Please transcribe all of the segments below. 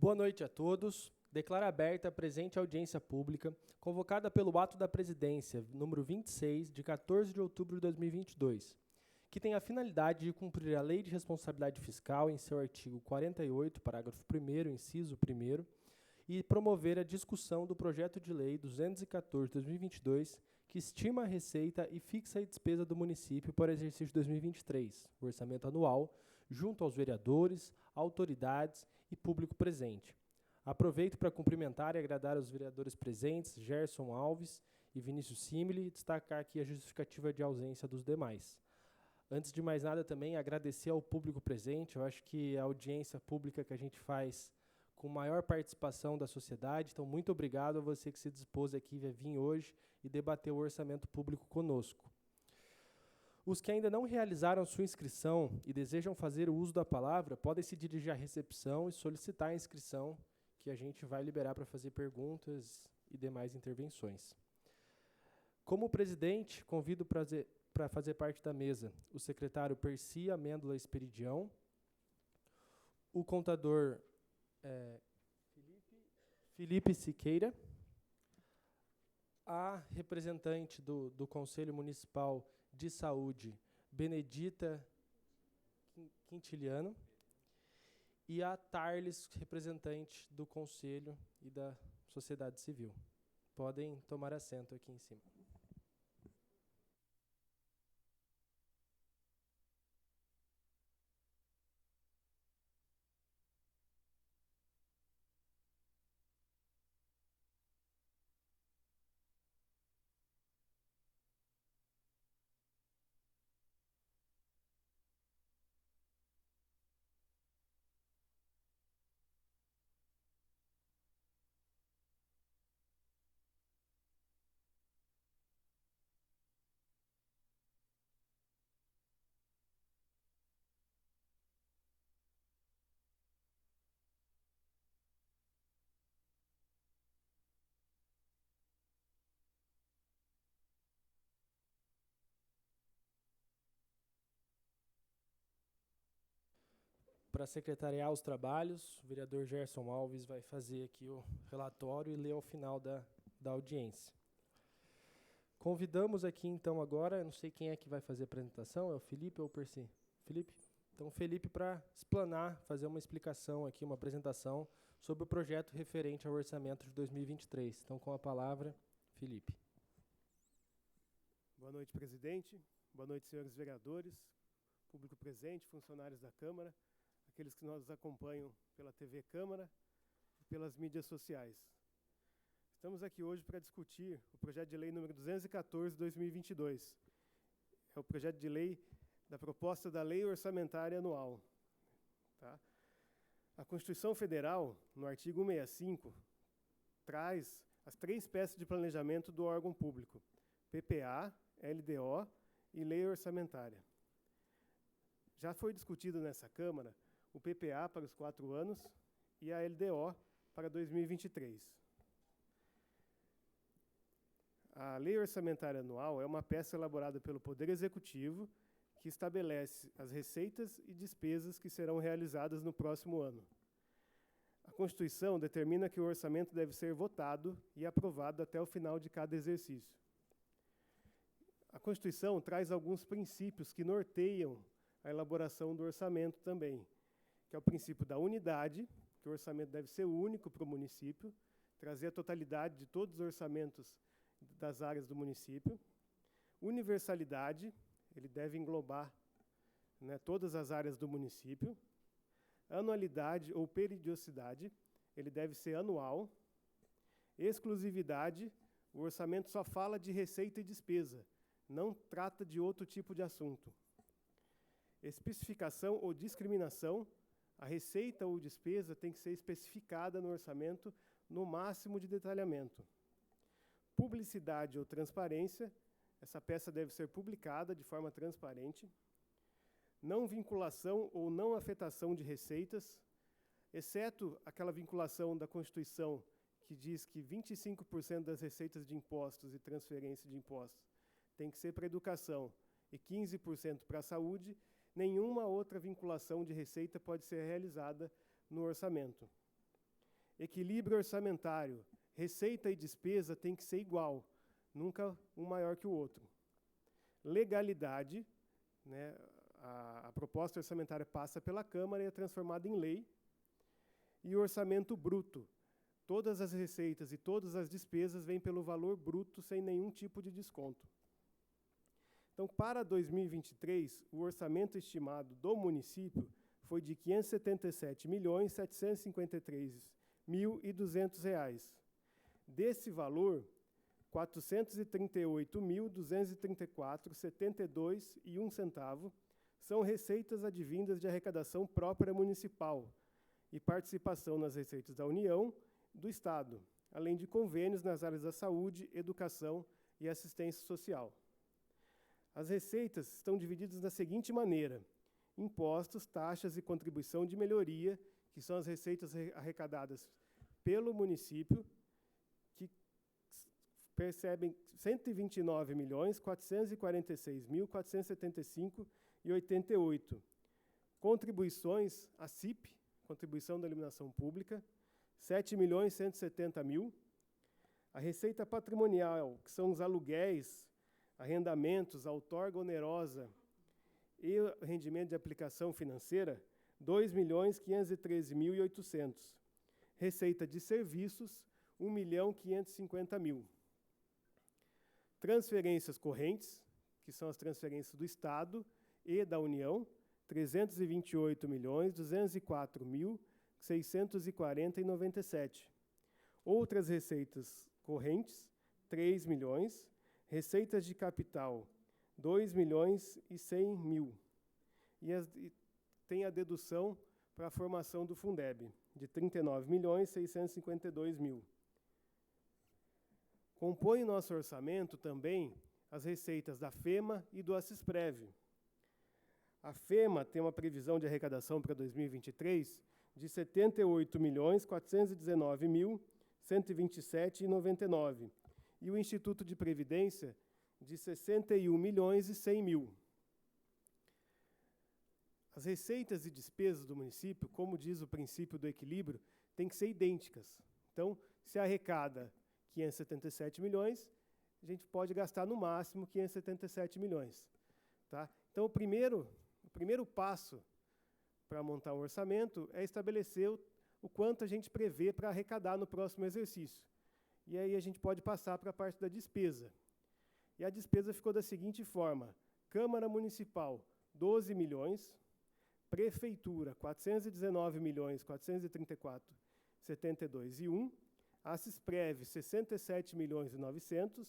Boa noite a todos. Declaro aberta a presente audiência pública, convocada pelo ato da Presidência, número 26, de 14 de outubro de 2022, que tem a finalidade de cumprir a Lei de Responsabilidade Fiscal em seu artigo 48, parágrafo 1º, inciso 1º, e promover a discussão do projeto de lei 214 de 2022, que estima a receita e fixa a despesa do município para o exercício 2023, o orçamento anual, junto aos vereadores, autoridades e público presente. Aproveito para cumprimentar e agradar os vereadores presentes, Gerson Alves e Vinícius Simile, e destacar aqui a justificativa de ausência dos demais. Antes de mais nada, também agradecer ao público presente. Eu acho que a audiência pública que a gente faz com maior participação da sociedade. Então, muito obrigado a você que se dispôs aqui a vir hoje e debater o orçamento público conosco. Os que ainda não realizaram sua inscrição e desejam fazer o uso da palavra, podem se dirigir à recepção e solicitar a inscrição, que a gente vai liberar para fazer perguntas e demais intervenções. Como presidente, convido para fazer parte da mesa o secretário Percy Amêndola Esperidião, o contador Felipe Siqueira, a representante do Conselho Municipal de Saúde, Benedita Quintiliano, e a Tarles, representante do Conselho e da Sociedade Civil. Podem tomar assento aqui em cima. Para secretariar os trabalhos, o vereador Gerson Alves vai fazer aqui o relatório e ler ao final da audiência. Convidamos aqui, então, agora, não sei quem é que vai fazer a apresentação, é o Felipe ou o Percy? Felipe? Então, Felipe, para explanar, fazer uma explicação aqui, uma apresentação sobre o projeto referente ao orçamento de 2023. Então, com a palavra, Felipe. Boa noite, presidente. Boa noite, senhores vereadores, público presente, funcionários da Câmara, aqueles que nos acompanham pela TV Câmara e pelas mídias sociais. Estamos aqui hoje para discutir o projeto de lei número 214 de 2022. É o projeto de lei da proposta da Lei Orçamentária Anual. Tá? A Constituição Federal, no artigo 165, traz as 3 peças de planejamento do órgão público: PPA, LDO e Lei Orçamentária. Já foi discutido nessa Câmara o PPA para os 4 anos e a LDO para 2023. A Lei Orçamentária Anual é uma peça elaborada pelo Poder Executivo que estabelece as receitas e despesas que serão realizadas no próximo ano. A Constituição determina que o orçamento deve ser votado e aprovado até o final de cada exercício. A Constituição traz alguns princípios que norteiam a elaboração do orçamento também, que é o princípio da unidade, que o orçamento deve ser único para o município, trazer a totalidade de todos os orçamentos das áreas do município. Universalidade, ele deve englobar, né, todas as áreas do município. Anualidade ou periodicidade, ele deve ser anual. Exclusividade, o orçamento só fala de receita e despesa, não trata de outro tipo de assunto. Especificação ou discriminação, a receita ou despesa tem que ser especificada no orçamento no máximo de detalhamento. Publicidade ou transparência, essa peça deve ser publicada de forma transparente. Não vinculação ou não afetação de receitas, exceto aquela vinculação da Constituição que diz que 25% das receitas de impostos e transferência de impostos tem que ser para a educação e 15% para a saúde. Nenhuma outra vinculação de receita pode ser realizada no orçamento. Equilíbrio orçamentário. Receita e despesa tem que ser igual, nunca um maior que o outro. Legalidade, né, a proposta orçamentária passa pela Câmara e é transformada em lei. E o orçamento bruto. Todas as receitas e todas as despesas vêm pelo valor bruto, sem nenhum tipo de desconto. Então, para 2023, o orçamento estimado do município foi de R$ 577.753.200. Desse valor, R$ 438.234,72,01 são receitas advindas de arrecadação própria municipal e participação nas receitas da União e do Estado, além de convênios nas áreas da saúde, educação e assistência social. As receitas estão divididas da seguinte maneira: impostos, taxas e contribuição de melhoria, que são as receitas arrecadadas pelo município, que percebem R$ 129.446.475,88. Contribuições, a CIP, Contribuição da Iluminação Pública, R$ 7.170.000. A receita patrimonial, que são os aluguéis, arrendamentos, outorga onerosa e rendimento de aplicação financeira, R$ 2.513.800. Receita de serviços, R$ 1.550.000. Transferências correntes, que são as transferências do Estado e da União, R$ 328.204.640,97. Outras receitas correntes, R$ 3 milhões. Receitas de capital, R$ 2.100.000. E tem a dedução para a formação do Fundeb, de R$ 39.652.000. Compõe nosso orçamento também as receitas da FEMA e do Assisprev. A FEMA tem uma previsão de arrecadação para 2023 de R$ 78.419.127,99. E o Instituto de Previdência de R$ 61.100.000. As receitas e despesas do município, como diz o princípio do equilíbrio, têm que ser idênticas. Então, se arrecada 577 milhões, a gente pode gastar no máximo 577 milhões. Tá? Então, o primeiro passo para montar um orçamento é estabelecer o quanto a gente prevê para arrecadar no próximo exercício. E aí a gente pode passar para a parte da despesa. E a despesa ficou da seguinte forma: Câmara Municipal, 12 milhões, Prefeitura, 419.434.72,1, Assisprev, 67.900.000,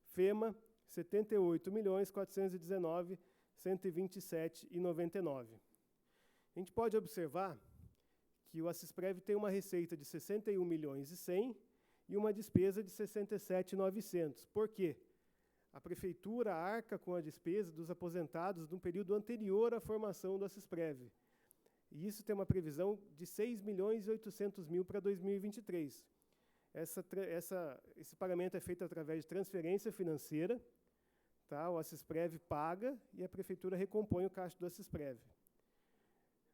FEMA, 78.419.127,99. A gente pode observar que o Assisprev tem uma receita de 61.100.000 e uma despesa de 67.900. Por quê? A Prefeitura arca com a despesa dos aposentados de um período anterior à formação do Assisprev. E isso tem uma previsão de 6.800.000 para 2023. Esse pagamento é feito através de transferência financeira. Tá? O Assisprev paga e a Prefeitura recompõe o caixa do Assisprev.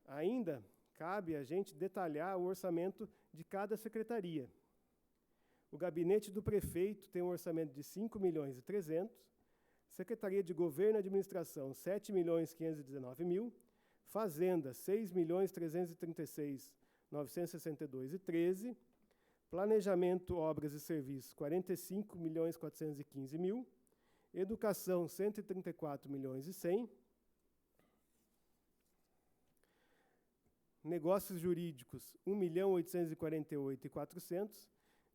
Ainda cabe a gente detalhar o orçamento de cada secretaria. O gabinete do prefeito tem um orçamento de 5.300.000, Secretaria de Governo e Administração, 7.519.000, Fazenda, 6.336.962,13, Planejamento, Obras e Serviços, 45.415.000, Educação, 134.100.000, Negócios Jurídicos, 1.848.400,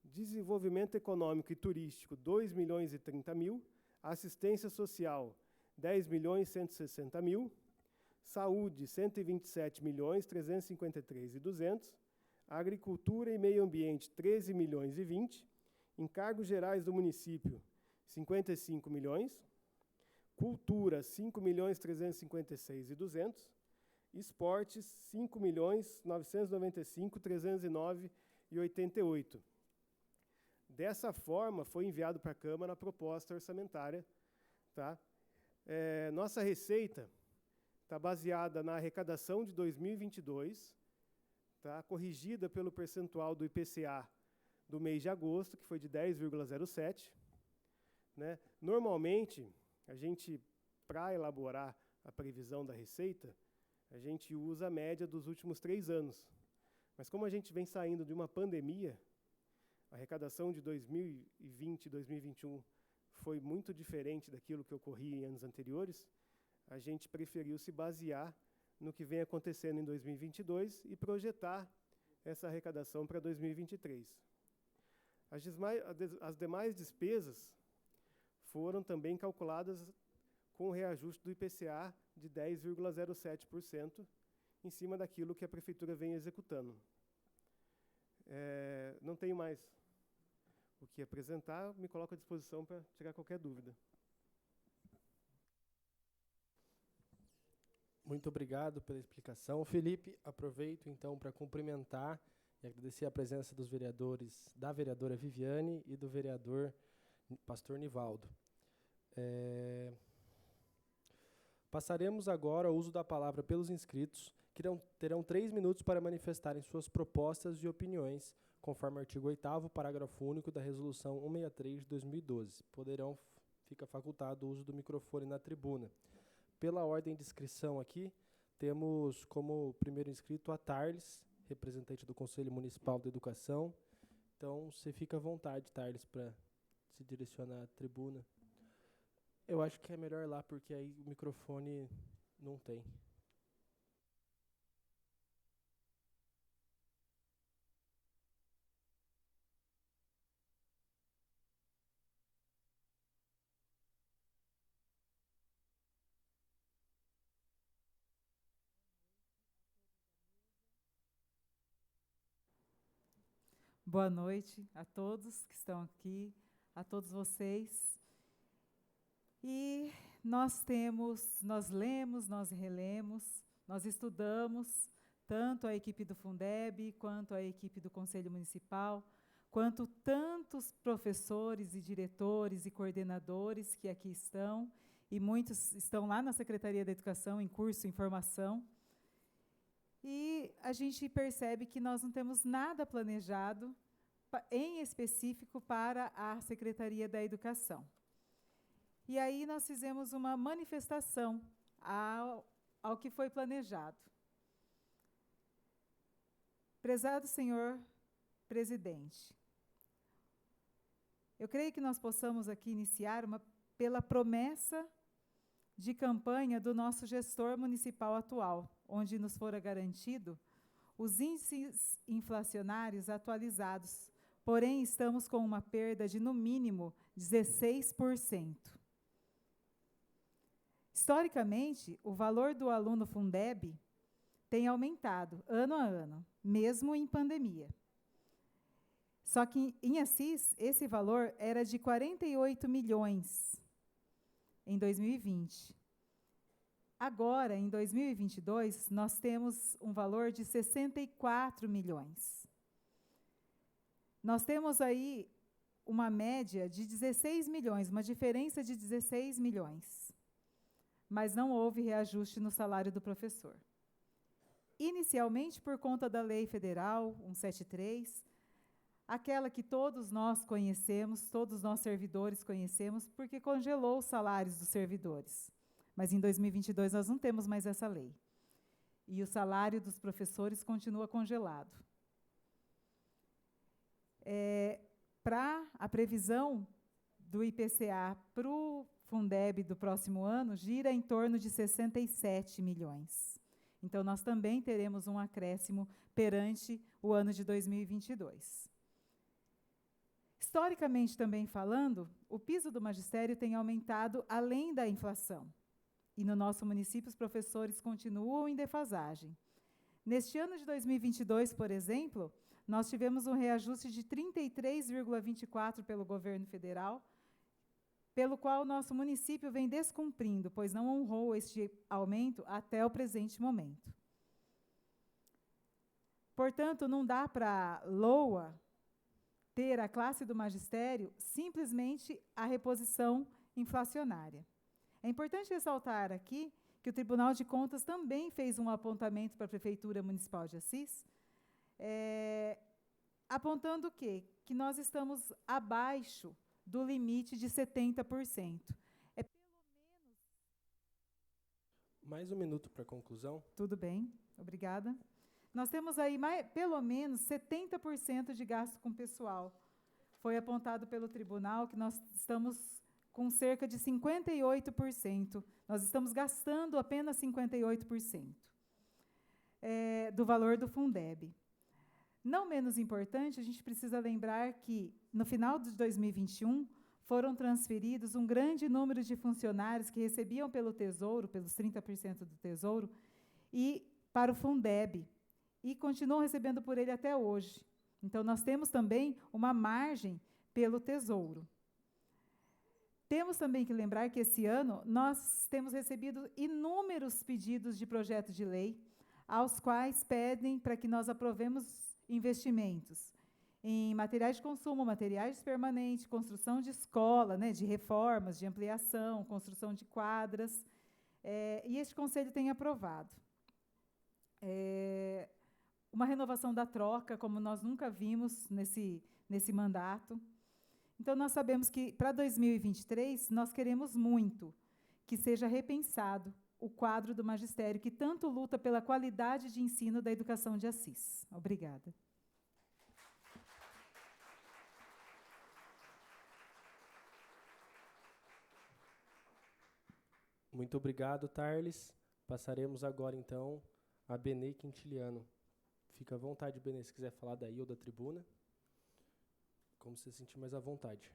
Desenvolvimento Econômico e Turístico, 2.030.000, Assistência Social, 10.160.000, Saúde, 127.353.200, Agricultura e Meio Ambiente, 13.020.000, Encargos Gerais do Município, 55 milhões, Cultura, 5.356.200, Esportes, 5.995.309,88. Dessa forma, foi enviado para a Câmara a proposta orçamentária. Tá? Nossa receita está baseada na arrecadação de 2022, tá? Corrigida pelo percentual do IPCA do mês de agosto, que foi de 10,07. Né? Normalmente, a gente, para elaborar a previsão da receita, a gente usa a média dos últimos 3 anos. Mas como a gente vem saindo de uma pandemia, a arrecadação de 2020 e 2021 foi muito diferente daquilo que ocorria em anos anteriores, a gente preferiu se basear no que vem acontecendo em 2022 e projetar essa arrecadação para 2023. As demais despesas foram também calculadas com o reajuste do IPCA de 10,07%, em cima daquilo que a Prefeitura vem executando. Não tenho mais o que apresentar, me coloco à disposição para tirar qualquer dúvida. Muito obrigado pela explicação. Felipe, aproveito então para cumprimentar e agradecer a presença dos vereadores, da vereadora Viviane e do vereador Pastor Nivaldo. Passaremos agora ao uso da palavra pelos inscritos, que terão 3 minutos para manifestarem suas propostas e opiniões, conforme o artigo 8º, parágrafo único da Resolução 163 de 2012. Fica facultado o uso do microfone na tribuna. Pela ordem de inscrição aqui, temos como primeiro inscrito a Tarles, representante do Conselho Municipal de Educação. Então, você fica à vontade, Tarles, para se direcionar à tribuna. Eu acho que é melhor lá, porque aí o microfone não tem. Boa noite a todos que estão aqui, a todos vocês. E nós lemos, nós relemos, nós estudamos, tanto a equipe do Fundeb, quanto a equipe do Conselho Municipal, quanto tantos professores e diretores e coordenadores que aqui estão, e muitos estão lá na Secretaria da Educação, em curso, em formação. E a gente percebe que nós não temos nada planejado, em específico, para a Secretaria da Educação. E aí nós fizemos uma manifestação ao que foi planejado. Prezado senhor presidente, eu creio que nós possamos aqui iniciar pela promessa de campanha do nosso gestor municipal atual, onde nos fora garantido os índices inflacionários atualizados, porém estamos com uma perda de, no mínimo, 16%. Historicamente, o valor do aluno Fundeb tem aumentado ano a ano, mesmo em pandemia. Só que, em Assis, esse valor era de 48 milhões em 2020. Agora, em 2022, nós temos um valor de 64 milhões. Nós temos aí uma média de 16 milhões, uma diferença de 16 milhões. Mas não houve reajuste no salário do professor. Inicialmente, por conta da Lei Federal 173, aquela que todos nós conhecemos, todos nós servidores conhecemos, porque congelou os salários dos servidores. Mas em 2022 nós não temos mais essa lei. E o salário dos professores continua congelado. Para a previsão do IPCA para o Fundeb do próximo ano, gira em torno de 67 milhões. Então, nós também teremos um acréscimo perante o ano de 2022. Historicamente, também falando, o piso do magistério tem aumentado além da inflação. E no nosso município, os professores continuam em defasagem. Neste ano de 2022, por exemplo, nós tivemos um reajuste de 33,24% pelo governo federal, pelo qual o nosso município vem descumprindo, pois não honrou este aumento até o presente momento. Portanto, não dá para LOA ter a classe do magistério simplesmente a reposição inflacionária. É importante ressaltar aqui que o Tribunal de Contas também fez um apontamento para a Prefeitura Municipal de Assis, apontando o quê? Que nós estamos abaixo do limite de 70%. Mais um minuto para a conclusão. Tudo bem, obrigada. Nós temos aí pelo menos 70% de gasto com pessoal. Foi apontado pelo tribunal que nós estamos com cerca de 58%. Nós estamos gastando apenas 58% do valor do Fundeb. Não menos importante, a gente precisa lembrar que, no final de 2021, foram transferidos um grande número de funcionários que recebiam pelo Tesouro, pelos 30% do Tesouro, e para o Fundeb, e continuam recebendo por ele até hoje. Então, nós temos também uma margem pelo Tesouro. Temos também que lembrar que, esse ano, nós temos recebido inúmeros pedidos de projetos de lei, aos quais pedem para que nós aprovemos investimentos em materiais de consumo, materiais permanentes, construção de escola, né, de reformas, de ampliação, construção de quadras, e este Conselho tem aprovado. Uma renovação da troca, como nós nunca vimos nesse mandato. Então, nós sabemos que, para 2023, nós queremos muito que seja repensado o quadro do magistério, que tanto luta pela qualidade de ensino da educação de Assis. Obrigada. Muito obrigado, Tarles. Passaremos agora, então, a Benê Quintiliano. Fica à vontade, Benê, se quiser falar daí ou da tribuna. Como você se sentir mais à vontade.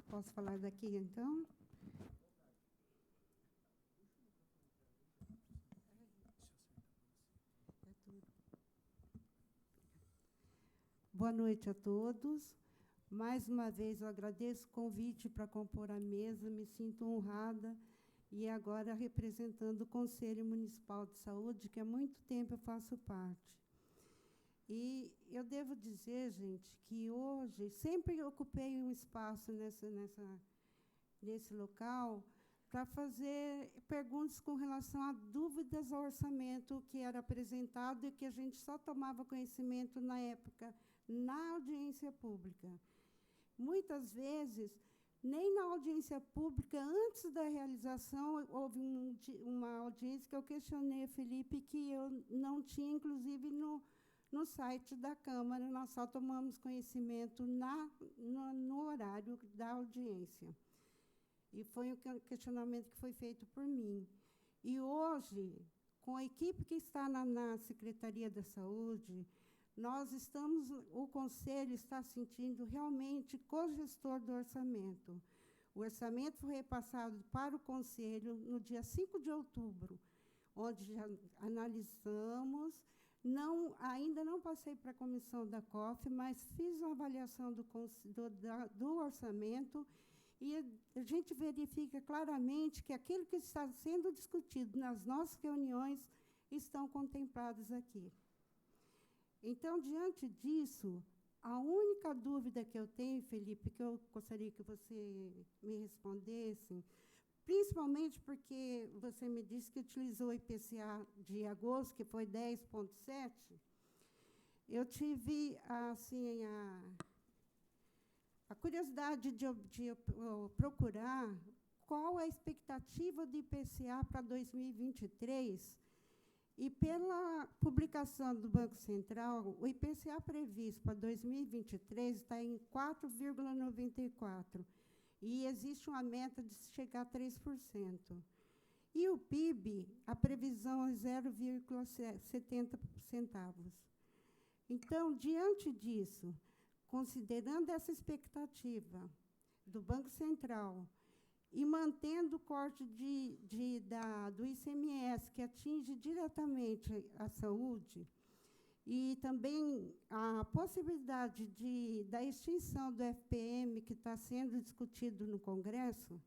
Posso falar daqui, então? Boa noite a todos. Mais uma vez, eu agradeço o convite para compor a mesa, me sinto honrada, e agora representando o Conselho Municipal de Saúde, que há muito tempo eu faço parte. E eu devo dizer, gente, que hoje, sempre ocupei um espaço nesse local para fazer perguntas com relação a dúvidas ao orçamento que era apresentado e que a gente só tomava conhecimento na época, na audiência pública. Muitas vezes, nem na audiência pública, antes da realização, houve uma audiência que eu questionei a Felipe, que eu não tinha, inclusive, no site da Câmara, nós só tomamos conhecimento no horário da audiência. E foi um questionamento que foi feito por mim. E hoje, com a equipe que está na Secretaria da Saúde, o Conselho está sentindo realmente co-gestor do orçamento. O orçamento foi repassado para o Conselho no dia 5 de outubro, onde já analisamos. Ainda não passei para a comissão da COF, mas fiz uma avaliação do orçamento, e a gente verifica claramente que aquilo que está sendo discutido nas nossas reuniões estão contemplados aqui. Então, diante disso, a única dúvida que eu tenho, Felipe, que eu gostaria que você me respondesse, principalmente porque você me disse que utilizou o IPCA de agosto, que foi 10,7, eu tive assim, a curiosidade de procurar qual a expectativa do IPCA para 2023. E, pela publicação do Banco Central, o IPCA previsto para 2023 está em 4,94%. E existe uma meta de chegar a 3%. E o PIB, a previsão é 0,70 centavos. Então, diante disso, considerando essa expectativa do Banco Central e mantendo o corte do ICMS, que atinge diretamente a saúde, e também a possibilidade da extinção do FPM, que está sendo discutido no Congresso,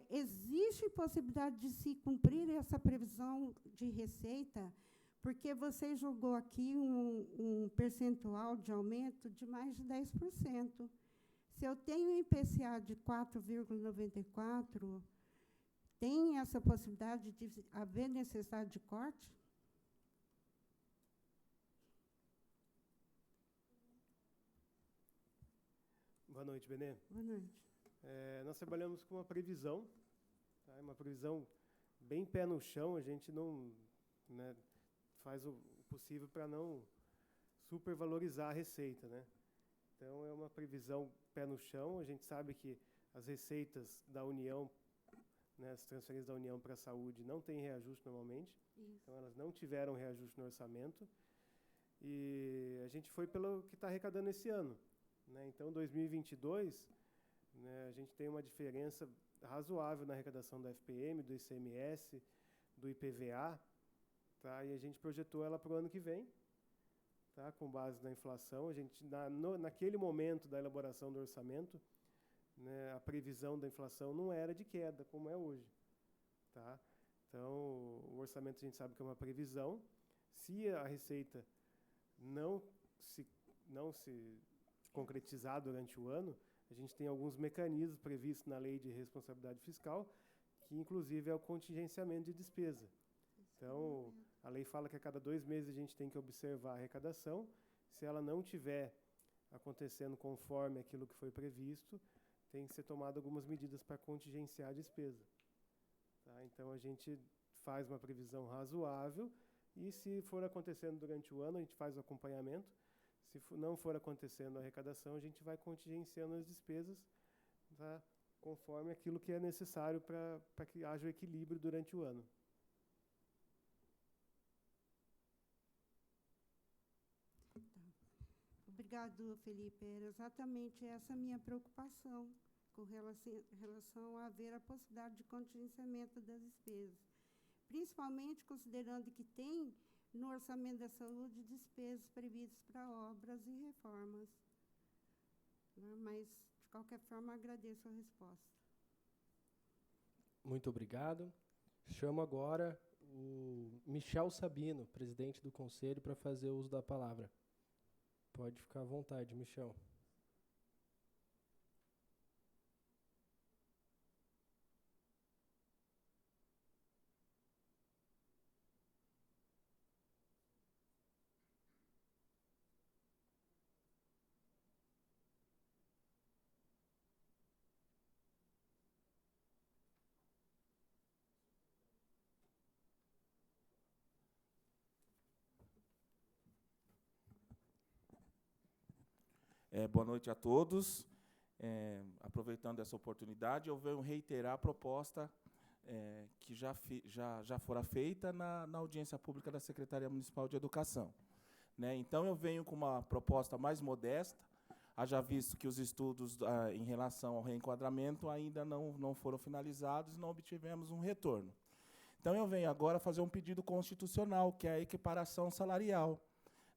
existe possibilidade de se cumprir essa previsão de receita, porque você jogou aqui um percentual de aumento de mais de 10%. Se eu tenho um IPCA de 4,94, tem essa possibilidade de haver necessidade de corte? Boa noite, Benê. Boa noite. Nós trabalhamos com uma previsão, tá? Uma previsão bem pé no chão, a gente não, né, faz o possível para não supervalorizar a receita, né? Então, é uma previsão pé no chão, a gente sabe que as receitas da União, né, as transferências da União para a saúde não têm reajuste normalmente, então elas não tiveram reajuste no orçamento, e a gente foi pelo que está arrecadando esse ano, né? Então, 2022, né, a gente tem uma diferença razoável na arrecadação da FPM, do ICMS, do IPVA, tá? E a gente projetou ela para o ano que vem, tá? Com base na inflação. A gente, naquele momento da elaboração do orçamento, né, a previsão da inflação não era de queda, como é hoje, tá? Então, o orçamento a gente sabe que é uma previsão. Se a receita não se concretizar durante o ano, a gente tem alguns mecanismos previstos na Lei de Responsabilidade Fiscal, que inclusive é o contingenciamento de despesa. Então, a lei fala que a cada 2 meses a gente tem que observar a arrecadação. Se ela não estiver acontecendo conforme aquilo que foi previsto, tem que ser tomado algumas medidas para contingenciar a despesa. Tá? Então, a gente faz uma previsão razoável e, se for acontecendo durante o ano, a gente faz o acompanhamento. Se não for acontecendo a arrecadação, a gente vai contingenciando as despesas, tá? Conforme aquilo que é necessário para que haja o equilíbrio durante o ano. Obrigado, Felipe. Era exatamente essa a minha preocupação com relação a haver a possibilidade de contingenciamento das despesas. Principalmente considerando que tem no orçamento da saúde despesas previstas para obras e reformas. Mas, de qualquer forma, agradeço a resposta. Muito obrigado. Chamo agora o Michel Sabino, presidente do Conselho, para fazer uso da palavra. Pode ficar à vontade, Michel. Boa noite a todos. Aproveitando essa oportunidade, eu venho reiterar a proposta que já fora feita na audiência pública da Secretaria Municipal de Educação. Né? Então, eu venho com uma proposta mais modesta, haja visto que os estudos em relação ao reenquadramento ainda não foram finalizados e não obtivemos um retorno. Então, eu venho agora fazer um pedido constitucional, que é a equiparação salarial.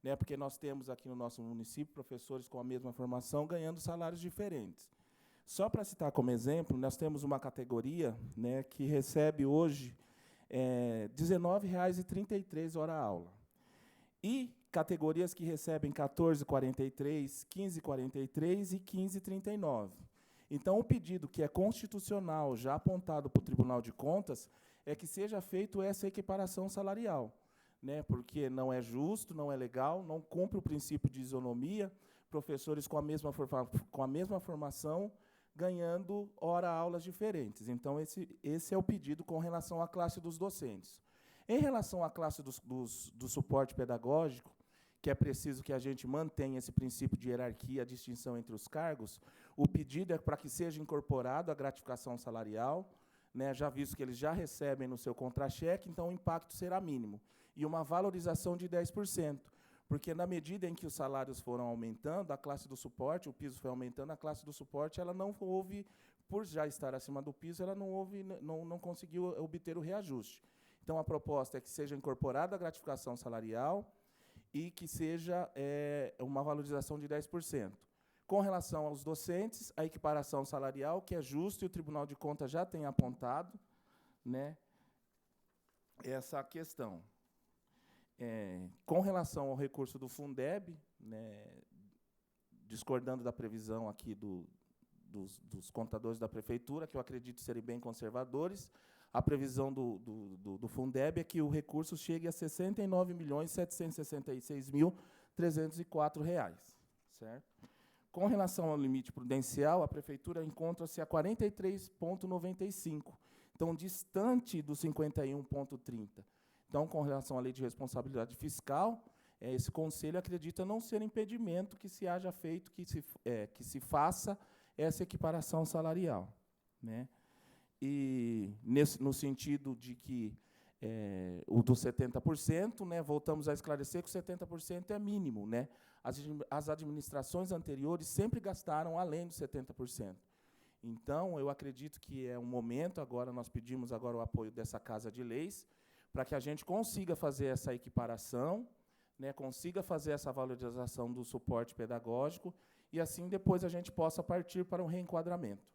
Né, porque nós temos aqui no nosso município professores com a mesma formação ganhando salários diferentes. Só para citar como exemplo, nós temos uma categoria, né, que recebe hoje R$19,33 hora aula. E categorias que recebem R$14,43, R$15,43 e R$15,39. Então, o pedido que é constitucional, já apontado para o Tribunal de Contas, é que seja feita essa equiparação salarial. Né, porque não é justo, não é legal, não cumpre o princípio de isonomia, professores com a mesma formação ganhando hora-aulas diferentes. Então, esse é o pedido com relação à classe dos docentes. Em relação à classe do suporte pedagógico, que é preciso que a gente mantenha esse princípio de hierarquia, a distinção entre os cargos, o pedido é para que seja incorporado a gratificação salarial, né, já visto que eles já recebem no seu contra-cheque, então o impacto será mínimo. E uma valorização de 10%, porque na medida em que os salários foram aumentando, a classe do suporte, o piso foi aumentando, a classe do suporte, ela não houve, por já estar acima do piso, ela não conseguiu obter o reajuste. Então, a proposta é que seja incorporada a gratificação salarial e que seja uma valorização de 10%. Com relação aos docentes, a equiparação salarial, que é justo, e o Tribunal de Contas já tem apontado, né, essa questão. Com relação ao recurso do Fundeb, né, discordando da previsão aqui dos contadores da Prefeitura, que eu acredito serem bem conservadores, a previsão do Fundeb é que o recurso chegue a R$ 69.766.304, certo? Com relação ao limite prudencial, a Prefeitura encontra-se a 43,95, então distante do 51,30. Então, com relação à lei de responsabilidade fiscal, esse Conselho acredita não ser impedimento que se haja feito, que se faça essa equiparação salarial, né? E, no sentido de que o dos 70%, né, voltamos a esclarecer que o 70% é mínimo, né? As administrações anteriores sempre gastaram além dos 70%. Então, eu acredito que é um momento, agora nós pedimos agora o apoio dessa Casa de Leis, para que a gente consiga fazer essa equiparação, né, consiga fazer essa valorização do suporte pedagógico, e assim depois a gente possa partir para um reenquadramento.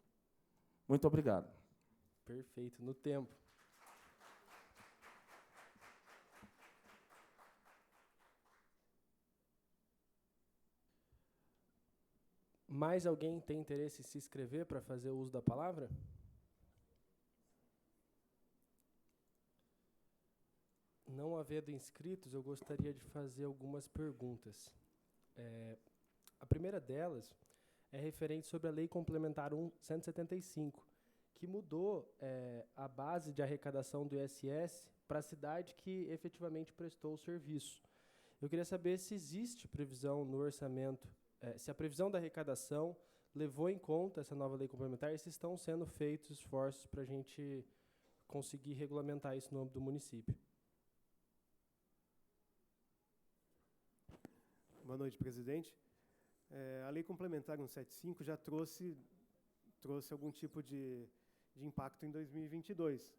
Muito obrigado. Perfeito, no tempo. Mais alguém tem interesse em se inscrever para fazer o uso da palavra? Não havendo inscritos, eu gostaria de fazer algumas perguntas. A primeira delas é referente sobre a Lei Complementar 175, que mudou a base de arrecadação do ISS para a cidade que efetivamente prestou o serviço. Eu queria saber se existe previsão no orçamento, se a previsão da arrecadação levou em conta essa nova lei complementar e se estão sendo feitos esforços para a gente conseguir regulamentar isso no âmbito do município. Boa noite, presidente. A Lei Complementar 175 já trouxe algum tipo de impacto em 2022.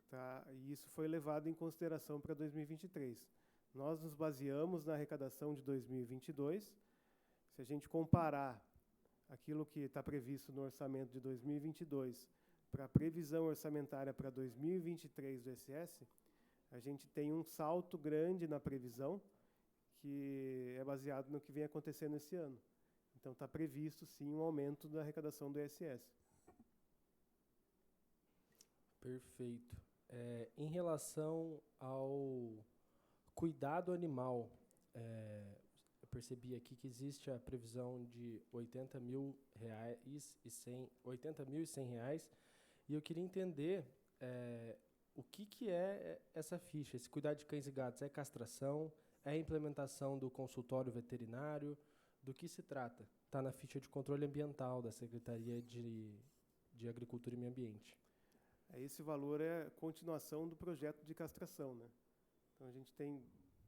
Tá? E isso foi levado em consideração para 2023. Nós nos baseamos na arrecadação de 2022. Se a gente comparar aquilo que está previsto no orçamento de 2022 para a previsão orçamentária para 2023 do ISS, a gente tem um salto grande na previsão, que é baseado no que vem acontecendo esse ano. Então, está previsto, sim, um aumento da arrecadação do ISS. Perfeito. Em relação ao cuidado animal, eu percebi aqui que existe a previsão de R$80.100 e eu queria entender o que é essa ficha. Esse cuidado de cães e gatos é castração? É a implementação do consultório veterinário? Do que se trata? Está na ficha de controle ambiental da Secretaria de Agricultura e Meio Ambiente. Esse valor é continuação do projeto de castração, né? Então, a gente tem,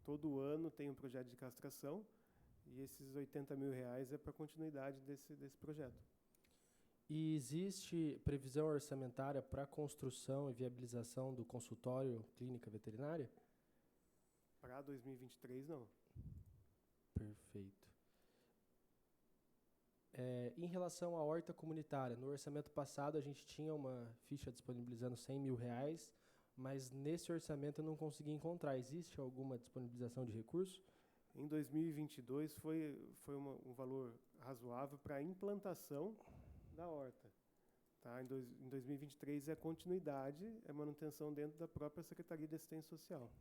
todo ano, tem um projeto de castração, e esses R$80.000 é para a continuidade desse projeto. E existe previsão orçamentária para a construção e viabilização do consultório clínica veterinária? Para 2023, não. Perfeito. Em relação à horta comunitária, no orçamento passado a gente tinha uma ficha disponibilizando R$100.000, mas nesse orçamento eu não consegui encontrar. Existe alguma disponibilização de recursos? Em 2022 foi um valor razoável para a implantação da horta. Tá? Em 2023 é continuidade, é manutenção dentro da própria Secretaria de Assistência Social.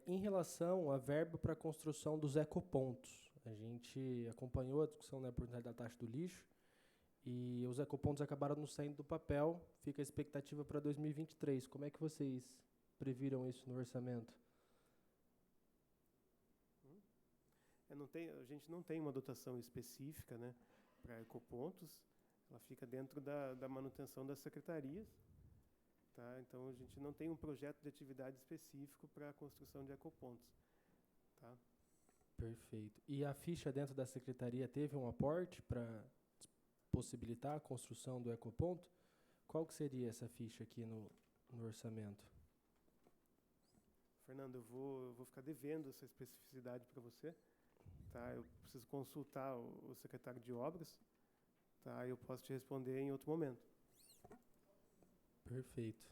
Em relação à verba para a construção dos ecopontos, a gente acompanhou a discussão na oportunidade da taxa do lixo e os ecopontos acabaram não saindo do papel, fica a expectativa para 2023. Como é que vocês previram isso no orçamento? A gente não tem uma dotação específica, né, para ecopontos, ela fica dentro da manutenção das secretarias. Tá? Então, a gente não tem um projeto de atividade específico para a construção de ecopontos. Tá? Perfeito. E a ficha dentro da secretaria teve um aporte para possibilitar a construção do ecoponto? Qual que seria essa ficha aqui no orçamento? Fernando, eu vou ficar devendo essa especificidade para você. Tá? Eu preciso consultar o secretário de obras. Tá? Eu posso te responder em outro momento. Perfeito.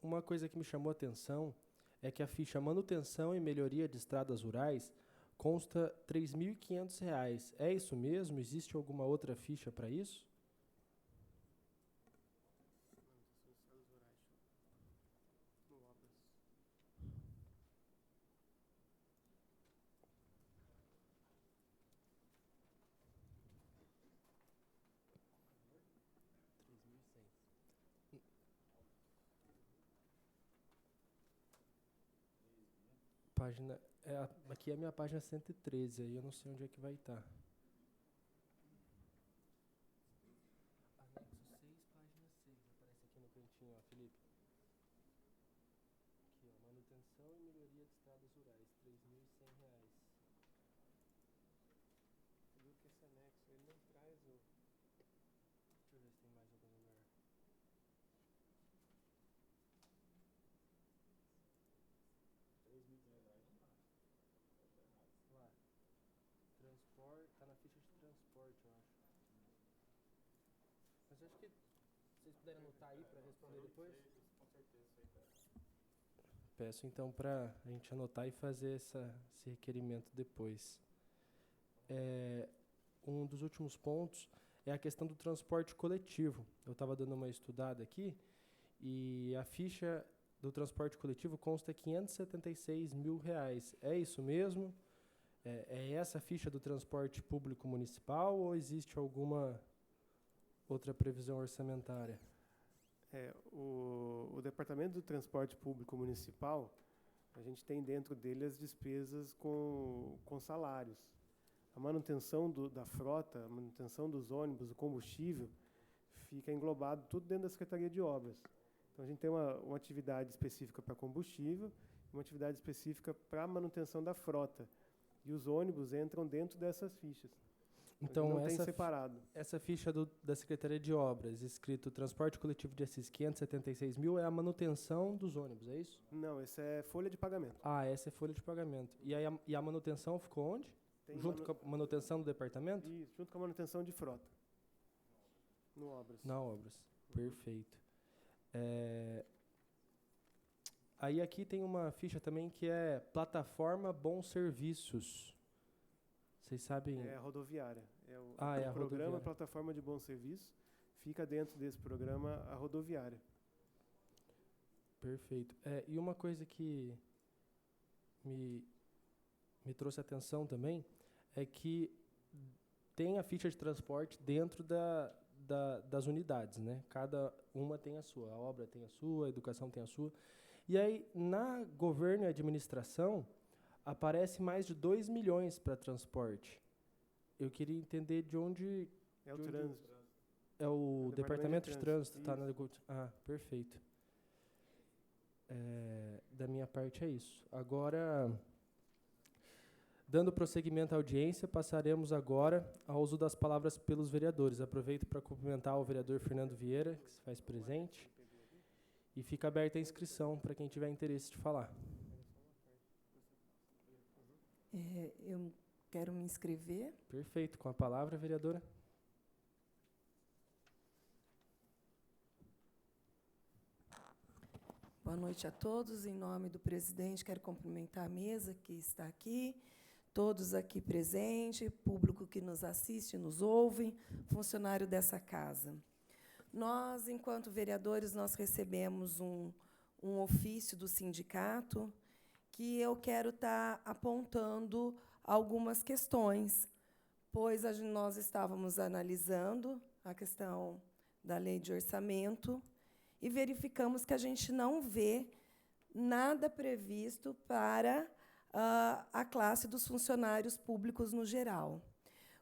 Uma coisa que me chamou a atenção é que a ficha manutenção e melhoria de estradas rurais consta R$3.500. É isso mesmo? Existe alguma outra ficha para isso? página... aqui é a minha página 113, aí eu não sei onde é que vai estar. Anexo 6, página 6. Aparece aqui no cantinho, ó, Felipe. Aqui, ó, manutenção e melhoria de estradas rurais, R$ 3.100. Você viu que esse anexo ele não traz o... Deixa eu ver se tem mais algum lugar. Lá. Transporte, tá na ficha de transporte, eu acho. Mas eu acho que vocês puderem anotar aí para responder depois. Com certeza, isso aí tá. Peço então para a gente anotar e fazer esse requerimento depois. Um dos últimos pontos é a questão do transporte coletivo. Eu estava dando uma estudada aqui e a ficha do transporte coletivo consta R$576 mil. É isso mesmo? É essa a ficha do transporte público municipal ou existe alguma outra previsão orçamentária? O Departamento do Transporte Público Municipal, a gente tem dentro dele as despesas com salários. A manutenção da frota, a manutenção dos ônibus, o combustível, fica englobado tudo dentro da Secretaria de Obras. Então, a gente tem uma atividade específica para combustível, uma atividade específica para manutenção da frota. E os ônibus entram dentro dessas fichas. Então, não tem separado. Essa ficha da Secretaria de Obras, escrito Transporte Coletivo de Assis, 576 mil, é a manutenção dos ônibus, é isso? Não, essa é folha de pagamento. Ah, essa é folha de pagamento. E a manutenção ficou onde? Junto com a manutenção do departamento? Isso, junto com a manutenção de frota. No Obras. Na Obras, perfeito. Aí aqui tem uma ficha também que é Plataforma Bons Serviços. Vocês sabem? É a rodoviária. É o a programa rodoviária. Plataforma de Bom Serviço. Fica dentro desse programa a rodoviária. Perfeito. E uma coisa que me trouxe atenção também é que tem a ficha de transporte dentro das unidades, né? Cada uma tem a sua. A obra tem a sua, a educação tem a sua. E aí, na governo e administração, aparece mais de 2 milhões para transporte. Eu queria entender de onde... É o trânsito. É o Departamento de Trânsito. Isso. Tá perfeito. Da minha parte é isso. Agora, dando prosseguimento à audiência, passaremos agora ao uso das palavras pelos vereadores. Aproveito para cumprimentar o vereador Fernando Vieira, que se faz presente. E fica aberta a inscrição para quem tiver interesse de falar. Eu quero me inscrever. Perfeito. Com a palavra, vereadora. Boa noite a todos. Em nome do presidente, quero cumprimentar a mesa que está aqui, todos aqui presentes, público que nos assiste, nos ouve, funcionário dessa casa. Nós, enquanto vereadores, nós recebemos um ofício do sindicato que eu quero estar apontando algumas questões, pois nós estávamos analisando a questão da lei de orçamento e verificamos que a gente não vê nada previsto para a classe dos funcionários públicos no geral.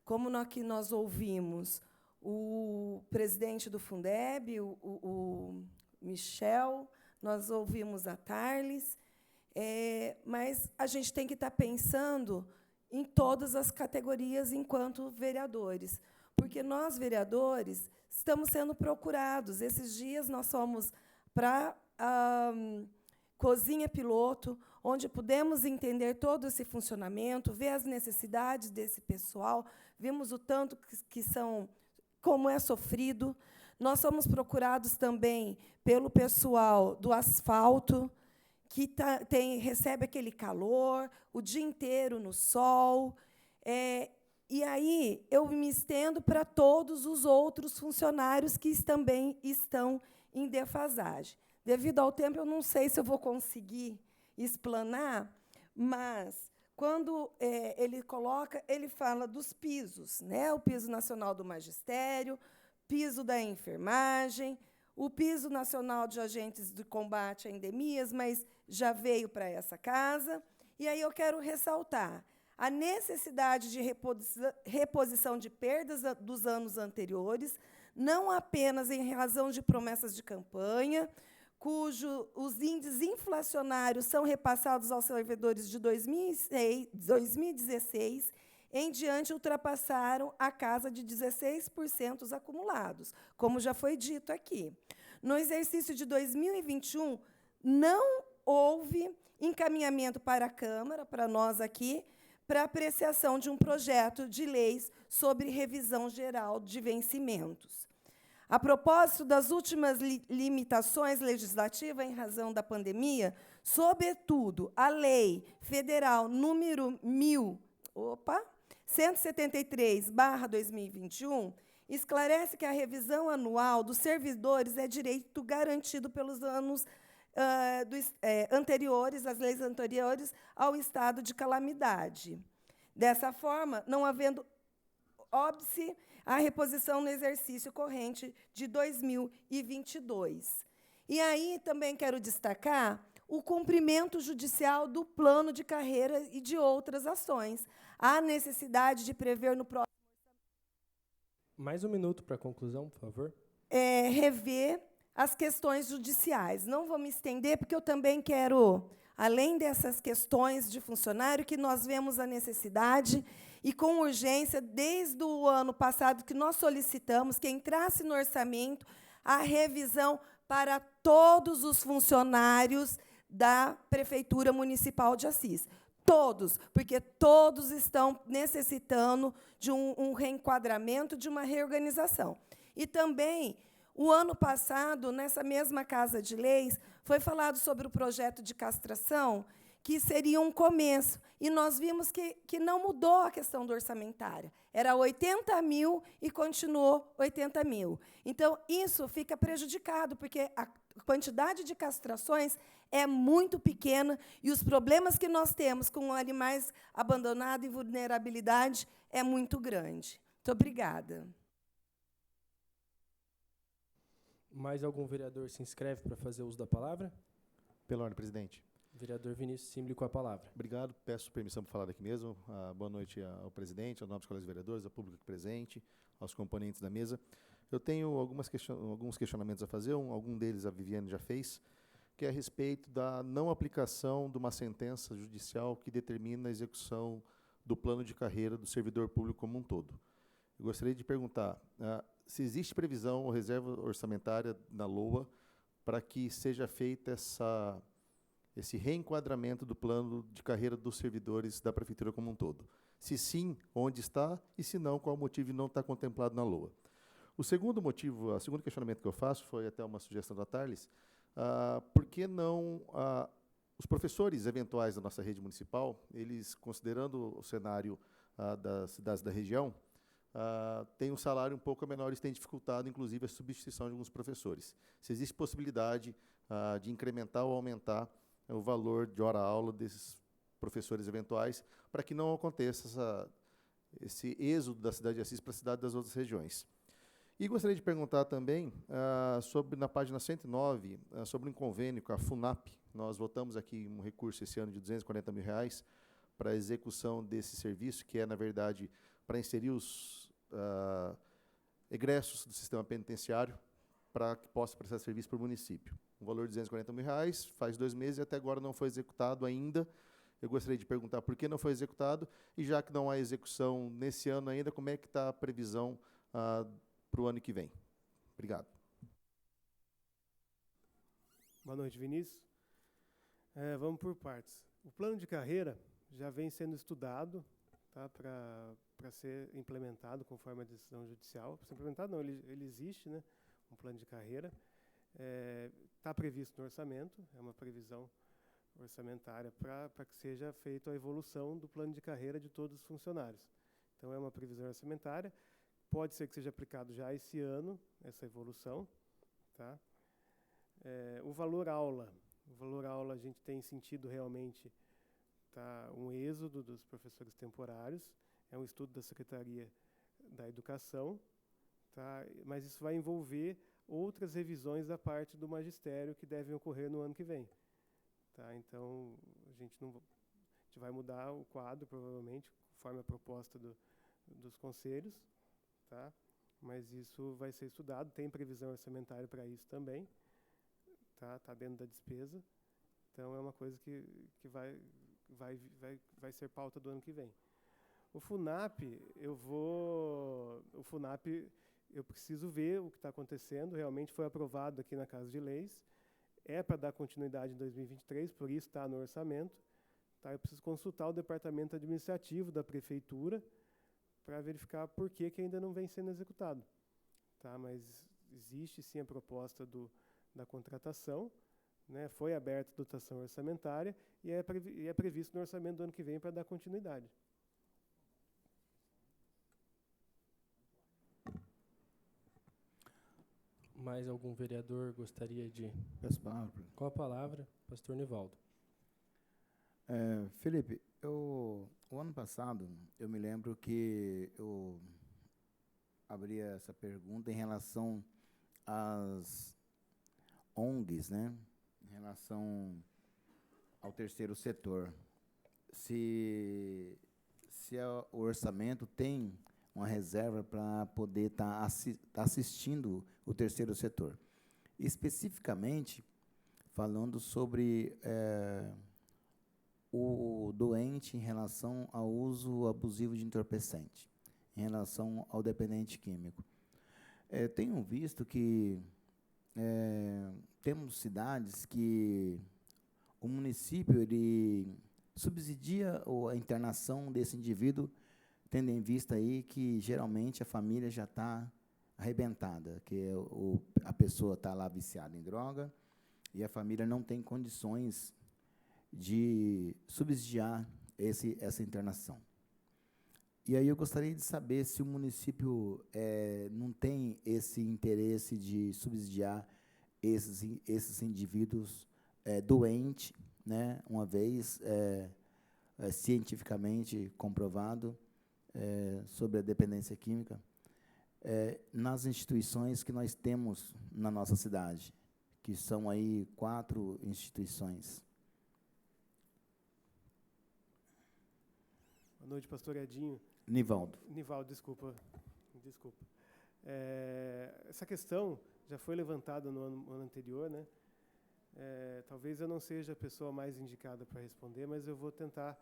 Como aqui nós ouvimos o presidente do Fundeb, o Michel, nós ouvimos a Tarles, mas a gente tem que estar pensando em todas as categorias enquanto vereadores, porque nós, vereadores, estamos sendo procurados. Esses dias nós fomos para a cozinha piloto, onde pudemos entender todo esse funcionamento, ver as necessidades desse pessoal, vimos o tanto como é sofrido. Nós somos procurados também pelo pessoal do asfalto, que recebe aquele calor, o dia inteiro no sol. E aí eu me estendo para todos os outros funcionários que também estão em defasagem. Devido ao tempo, eu não sei se eu vou conseguir explanar, mas quando ele fala dos pisos, né? O piso nacional do magistério, piso da enfermagem, o piso nacional de agentes de combate a endemias, mas já veio para essa casa, E aí eu quero ressaltar a necessidade de reposição de perdas dos anos anteriores, não apenas em razão de promessas de campanha, os índices inflacionários são repassados aos servidores de 2016 em diante, ultrapassaram a casa de 16% acumulados, como já foi dito aqui. No exercício de 2021, não houve encaminhamento para a Câmara, para nós aqui, para apreciação de um projeto de leis sobre revisão geral de vencimentos. A propósito das últimas limitações legislativas em razão da pandemia, sobretudo a Lei Federal número 173/2021, esclarece que a revisão anual dos servidores é direito garantido pelos anos anteriores, as leis anteriores ao estado de calamidade. Dessa forma, não havendo óbice a reposição no exercício corrente de 2022. E aí também quero destacar o cumprimento judicial do plano de carreira e de outras ações. Há necessidade de prever no próximo... Mais um minuto para a conclusão, por favor. Rever as questões judiciais. Não vou me estender, porque eu também quero, além dessas questões de funcionário, que nós vemos a necessidade, e com urgência, desde o ano passado, que nós solicitamos que entrasse no orçamento a revisão para todos os funcionários da Prefeitura Municipal de Assis. Todos, porque todos estão necessitando de um reenquadramento, de uma reorganização. E também, o ano passado, nessa mesma Casa de Leis, foi falado sobre o projeto de castração, que seria um começo. E nós vimos que não mudou a questão do orçamentária. Era 80 mil e continuou 80 mil. Então, isso fica prejudicado, porque a quantidade de castrações é muito pequena e os problemas que nós temos com animais abandonados e vulnerabilidade é muito grande. Muito obrigada. Mais algum vereador se inscreve para fazer uso da palavra? Pela ordem, presidente. Vereador Vinícius Simbli com a palavra. Obrigado. Peço permissão para falar daqui mesmo. Boa noite ao presidente, aos nobres colegas vereadores, ao público presente, aos componentes da mesa. Eu tenho alguns questionamentos a fazer, algum deles a Viviane já fez, que é a respeito da não aplicação de uma sentença judicial que determina a execução do plano de carreira do servidor público como um todo. Eu gostaria de perguntar se existe previsão ou reserva orçamentária na LOA para que seja feita esse reenquadramento do plano de carreira dos servidores da Prefeitura como um todo. Se sim, onde está, e se não, qual o motivo de não estar contemplado na LOA. O segundo motivo, o segundo questionamento que eu faço, foi até uma sugestão da Tarles, por que não os professores eventuais da nossa rede municipal, eles, considerando o cenário das cidades da região, têm um salário um pouco menor e têm dificultado, inclusive, a substituição de alguns professores. Se existe possibilidade de incrementar ou aumentar o valor de hora-aula desses professores eventuais, para que não aconteça esse êxodo da cidade de Assis para a cidade das outras regiões. E gostaria de perguntar também, na página 109, sobre um convênio com a FUNAP. Nós votamos aqui um recurso esse ano de R$240 mil para a execução desse serviço, que é, na verdade, para inserir os egressos do sistema penitenciário para que possa prestar serviço para o município. Um valor de R$240 mil, faz 2 meses e até agora não foi executado ainda. Eu gostaria de perguntar por que não foi executado, e já que não há execução nesse ano ainda, como é que está a previsão para o ano que vem? Obrigado. Boa noite, Vinícius. Vamos por partes. O plano de carreira já vem sendo estudado, tá, para ser implementado conforme a decisão judicial. Para ser implementado, não, ele existe, né, um plano de carreira. Está previsto no orçamento, é uma previsão orçamentária para que seja feita a evolução do plano de carreira de todos os funcionários. Então, é uma previsão orçamentária. Pode ser que seja aplicado já esse ano, essa evolução. Tá? O valor aula a gente tem sentido realmente um êxodo dos professores temporários, é um estudo da Secretaria da Educação, tá? Mas isso vai envolver outras revisões da parte do magistério que devem ocorrer no ano que vem. Tá? Então, a gente não... gente vai mudar o quadro, provavelmente, conforme a proposta dos conselhos, tá? Mas isso vai ser estudado, tem previsão orçamentária para isso também, tá? Tá dentro da despesa. Então, é uma coisa que vai ser pauta do ano que vem. O FUNAP, eu preciso ver o que está acontecendo. Realmente foi aprovado aqui na Casa de Leis. É para dar continuidade em 2023, por isso está no orçamento. Tá? Eu preciso consultar o departamento administrativo da prefeitura para verificar por que ainda não vem sendo executado. Tá? Mas existe sim a proposta da contratação, né? Foi aberta a dotação orçamentária e é previsto no orçamento do ano que vem para dar continuidade. Mais algum vereador gostaria de... Peço palavra. Com a palavra, pastor Nivaldo. Felipe, o ano passado, eu me lembro que eu abri essa pergunta em relação às ONGs, né? Em relação ao terceiro setor. Se o orçamento tem uma reserva para poder estar assistindo o terceiro setor. Especificamente, falando sobre o doente em relação ao uso abusivo de entorpecente, em relação ao dependente químico. Tenho visto que temos cidades que o município ele subsidia a internação desse indivíduo, tendo em vista aí que geralmente a família já está arrebentada, que a pessoa está lá viciada em droga e a família não tem condições de subsidiar essa internação. E aí eu gostaria de saber se o município não tem esse interesse de subsidiar esses indivíduos doentes, né, uma vez cientificamente comprovado sobre a dependência química, nas instituições que nós temos na nossa cidade, que são aí 4 instituições. Boa noite, pastor Edinho. Nivaldo, desculpa. Essa questão já foi levantada no ano anterior, né? Talvez eu não seja a pessoa mais indicada para responder, mas eu vou tentar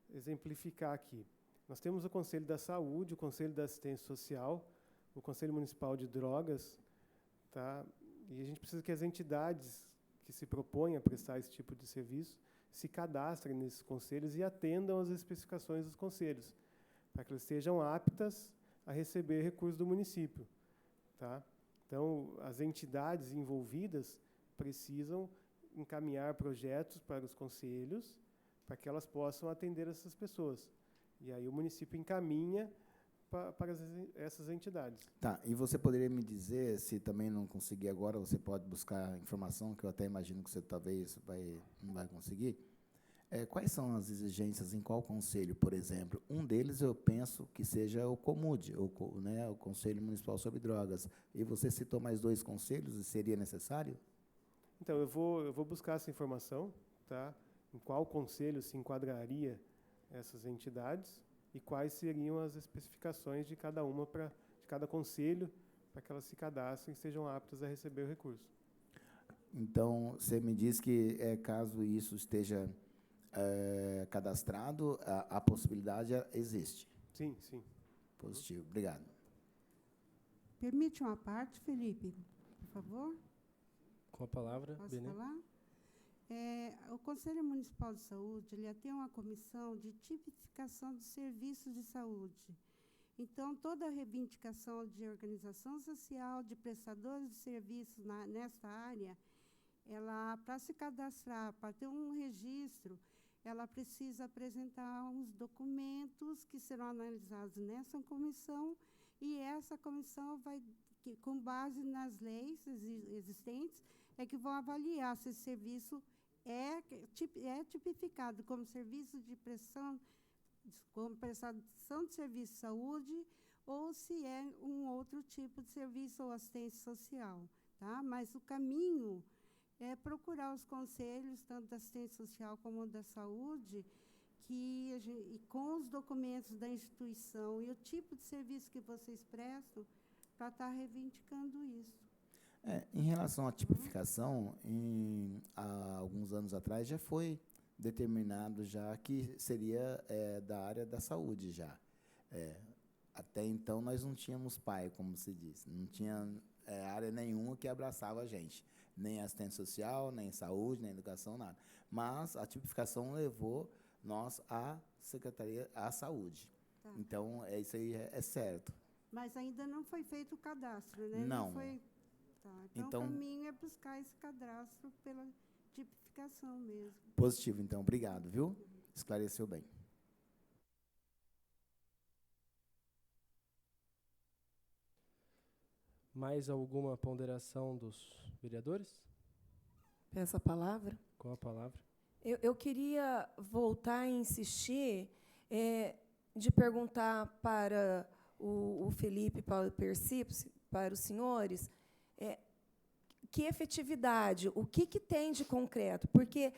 exemplificar aqui. Nós temos o Conselho da Saúde, o Conselho da Assistência Social, o Conselho Municipal de Drogas, tá? E a gente precisa que as entidades que se propõem a prestar esse tipo de serviço se cadastrem nesses conselhos e atendam às especificações dos conselhos, para que eles estejam aptas a receber recursos do município. Tá? Então, as entidades envolvidas precisam encaminhar projetos para os conselhos, para que elas possam atender essas pessoas. E aí o município encaminha para essas entidades. Tá, e você poderia me dizer, se também não conseguir agora, você pode buscar informação, que eu até imagino que você talvez não vai conseguir. Quais são as exigências em qual conselho, por exemplo? Um deles eu penso que seja o COMUD, o Conselho Municipal sobre Drogas. E você citou mais 2 conselhos, e seria necessário? Então, eu vou buscar essa informação, tá? Em qual conselho se enquadraria essas entidades e quais seriam as especificações de cada de cada conselho, para que elas se cadastrem e estejam aptas a receber o recurso. Então, você me diz que, caso isso esteja cadastrado, a possibilidade existe? Sim, sim. Positivo, obrigado. Permite uma parte, Felipe, por favor? Com a palavra, Posso Benê. falar? O Conselho Municipal de Saúde ele tem uma comissão de tipificação de serviços de saúde. Então, toda a reivindicação de organização social, de prestadores de serviços nesta área, ela, para se cadastrar, para ter um registro, ela precisa apresentar uns documentos que serão analisados nessa comissão, e essa comissão vai, com base nas leis existentes, que vão avaliar se esse serviço é tipificado como serviço de como prestação de serviço de saúde, ou se é um outro tipo de serviço ou assistência social. Tá? Mas o caminho é procurar os conselhos, tanto da assistência social como da saúde, aqui, e com os documentos da instituição e o tipo de serviço que vocês prestam, para estar reivindicando isso. Em relação à tipificação, há alguns anos atrás já foi determinado já que seria da área da saúde já. Até então nós não tínhamos PAI, como se diz, não tinha área nenhuma que abraçava a gente, nem assistência social, nem saúde, nem educação, nada. Mas a tipificação levou nós à Secretaria à Saúde. Tá. Então, isso aí é certo. Mas ainda não foi feito o cadastro, né? Não. Foi. Tá. Então, o caminho é buscar esse cadastro pela tipificação mesmo. Positivo, então. Obrigado, viu? Esclareceu bem. Mais alguma ponderação dos vereadores? Peço a palavra. Com a palavra. Eu queria voltar a insistir de perguntar para o Felipe, para o Percy, para os senhores, que efetividade, o que tem de concreto? Porque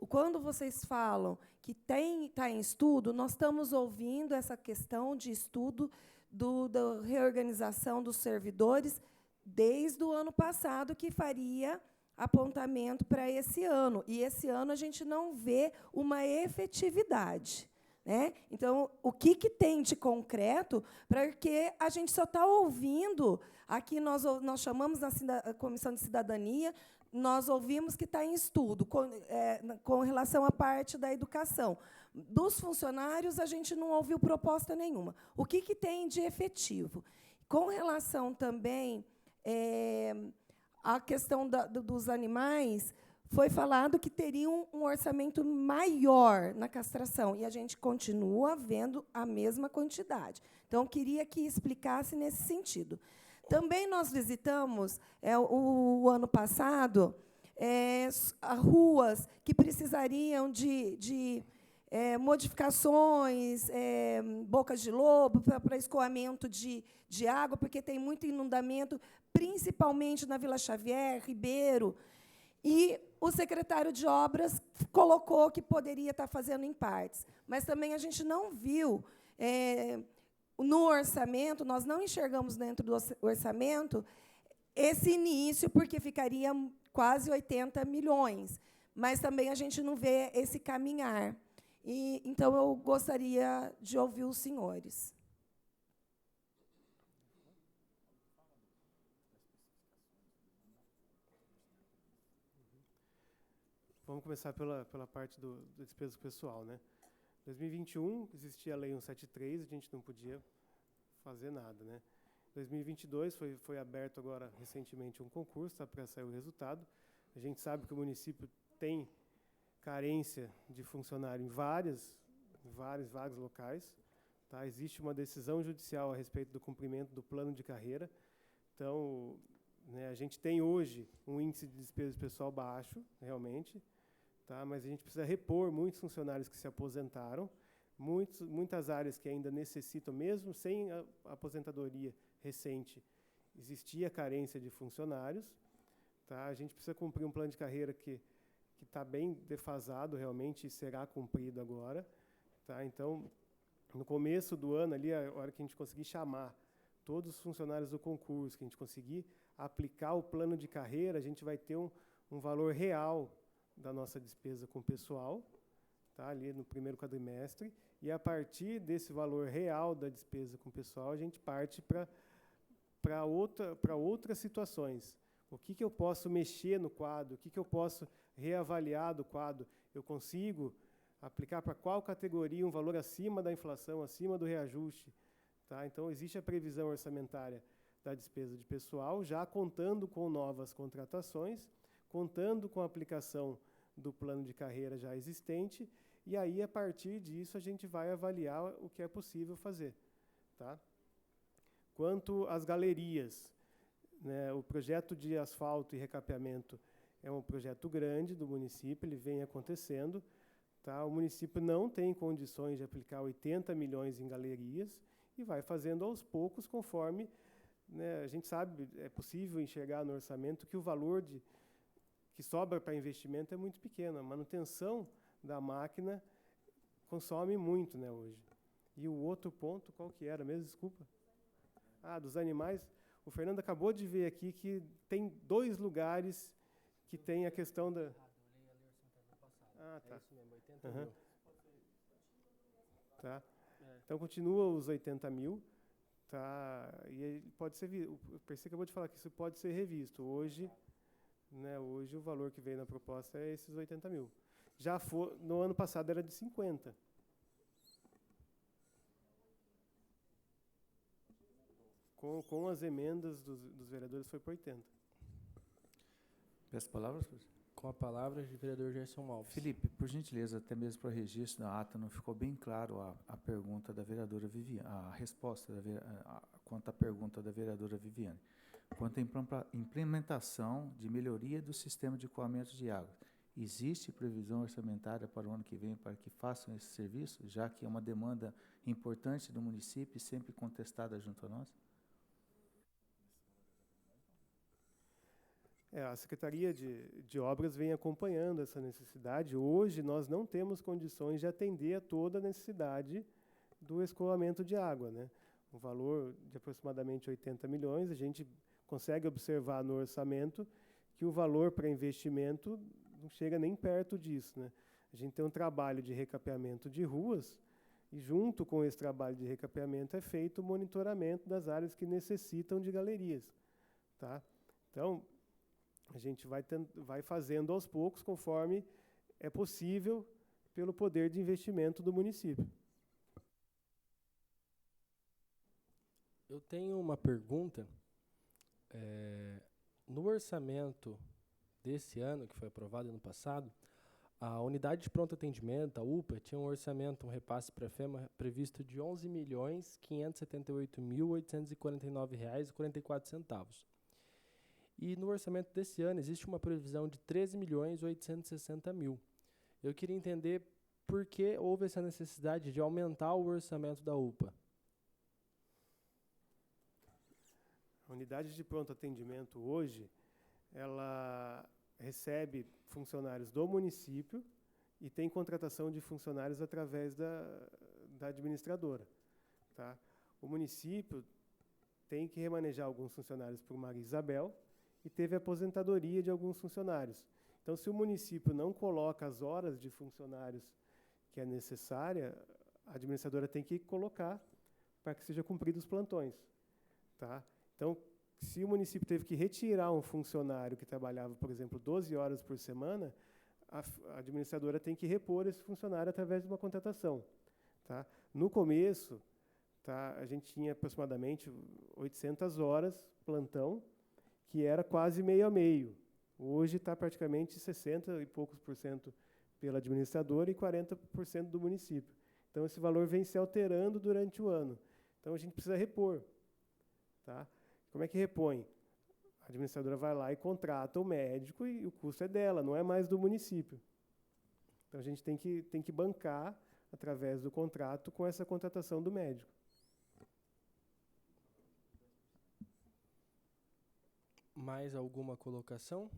quando vocês falam que está em estudo, nós estamos ouvindo essa questão de estudo da reorganização dos servidores desde o ano passado, que faria apontamento para esse ano. E esse ano a gente não vê uma efetividade, né? Então, o que tem de concreto, porque a gente só está ouvindo, aqui nós chamamos na Comissão de Cidadania, nós ouvimos que está em estudo com relação à parte da educação. Dos funcionários, a gente não ouviu proposta nenhuma. O que tem de efetivo? Com relação também à questão dos animais, foi falado que teriam um orçamento maior na castração, e a gente continua vendo a mesma quantidade. Então, eu queria que explicasse nesse sentido. Também nós visitamos, o ano passado, ruas que precisariam de modificações, bocas de lobo, para escoamento de água, porque tem muito inundamento, principalmente na Vila Xavier, Ribeiro. E o secretário de Obras colocou que poderia estar fazendo em partes. Mas também a gente não viu, no orçamento, nós não enxergamos dentro do orçamento esse início, porque ficaria quase 80 milhões. Mas também a gente não vê esse caminhar. Então, eu gostaria de ouvir os senhores. Vamos começar pela parte do despesa pessoal, né? Em 2021, existia a Lei 173, a gente não podia fazer nada, né? Em 2022, foi aberto agora, recentemente, um concurso, está para sair o resultado. A gente sabe que o município tem carência de funcionário em vários locais. Tá? Existe uma decisão judicial a respeito do cumprimento do plano de carreira. Então, né, a gente tem hoje um índice de despesa pessoal baixo, realmente, tá? Mas a gente precisa repor muitos funcionários que se aposentaram, muitas áreas que ainda necessitam, mesmo sem a aposentadoria recente, existia carência de funcionários. Tá? A gente precisa cumprir um plano de carreira que está bem defasado, realmente, e será cumprido agora. Tá? Então, no começo do ano, ali, a hora que a gente conseguir chamar todos os funcionários do concurso, que a gente conseguir aplicar o plano de carreira, a gente vai ter um valor real da nossa despesa com o pessoal, tá? Ali no primeiro quadrimestre, e a partir desse valor real da despesa com o pessoal, a gente parte para outras situações. O que eu posso mexer no quadro? O que eu posso reavaliar do quadro? Eu consigo aplicar para qual categoria um valor acima da inflação, acima do reajuste? Tá? Então, existe a previsão orçamentária da despesa de pessoal, já contando com novas contratações, contando com a aplicação do plano de carreira já existente, e aí, a partir disso, a gente vai avaliar o que é possível fazer. Tá? Quanto às galerias, né, o projeto de asfalto e recapeamento é um projeto grande do município, ele vem acontecendo. Tá? O município não tem condições de aplicar 80 milhões em galerias e vai fazendo aos poucos, conforme, né, a gente sabe, é possível enxergar no orçamento que o valor que sobra para investimento é muito pequeno. A manutenção da máquina consome muito, né, hoje. E o outro ponto, qual que era mesmo? Desculpa. Ah, dos animais. O Fernando acabou de ver aqui que tem 2 lugares que tem a questão da... Ah, tá. É isso mesmo, 80 Aham. mil. Tá. É. Então, continua os 80 mil. Tá? E ele pode ser... O PC acabou de falar que isso pode ser revisto. Hoje, né, hoje o valor que veio na proposta é esses 80 mil. Já foi, no ano passado era de 50. Com as emendas dos vereadores foi para 80. Peço palavras, professor. Com a palavra, o vereador Gerson Alves. Felipe, por gentileza, até mesmo para registro da ata, não ficou bem claro a pergunta da vereadora Viviane, a resposta quanto à pergunta da vereadora Viviane. Quanto à implementação de melhoria do sistema de coamento de água, existe previsão orçamentária para o ano que vem para que façam esse serviço, já que é uma demanda importante do município e sempre contestada junto a nós? A Secretaria de Obras vem acompanhando essa necessidade. Hoje, nós não temos condições de atender a toda a necessidade do escoamento de água, né? Um valor de aproximadamente 80 milhões. A gente consegue observar no orçamento que o valor para investimento não chega nem perto disso, né? A gente tem um trabalho de recapeamento de ruas e, junto com esse trabalho de recapeamento, é feito o monitoramento das áreas que necessitam de galerias. Tá? Então, a gente vai fazendo aos poucos, conforme é possível, pelo poder de investimento do município. Eu tenho uma pergunta. No orçamento desse ano, que foi aprovado ano passado, a unidade de pronto atendimento, a UPA, tinha um orçamento, um repasse para a FEMA previsto de R$ 11.578.849,44. E no orçamento desse ano existe uma previsão de R$ 13.860.000. Eu queria entender por que houve essa necessidade de aumentar o orçamento da UPA. A unidade de pronto atendimento hoje, ela recebe funcionários do município e tem contratação de funcionários através da administradora. Tá? O município tem que remanejar alguns funcionários por Maria Isabel e teve a aposentadoria de alguns funcionários. Então, se o município não coloca as horas de funcionários que é necessária, a administradora tem que colocar para que sejam cumpridos os plantões. Tá? Então, se o município teve que retirar um funcionário que trabalhava, por exemplo, 12 horas por semana, a administradora tem que repor esse funcionário através de uma contratação. Tá? No começo, tá, a gente tinha aproximadamente 800 horas plantão, que era quase meio a meio. Hoje está praticamente 60 e poucos % pela administradora e 40% do município. Então, esse valor vem se alterando durante o ano. Então, a gente precisa repor. Tá? Como é que repõe? A administradora vai lá e contrata o médico e o custo é dela, não é mais do município. Então, a gente tem que bancar, através do contrato, com essa contratação do médico. Mais alguma colocação?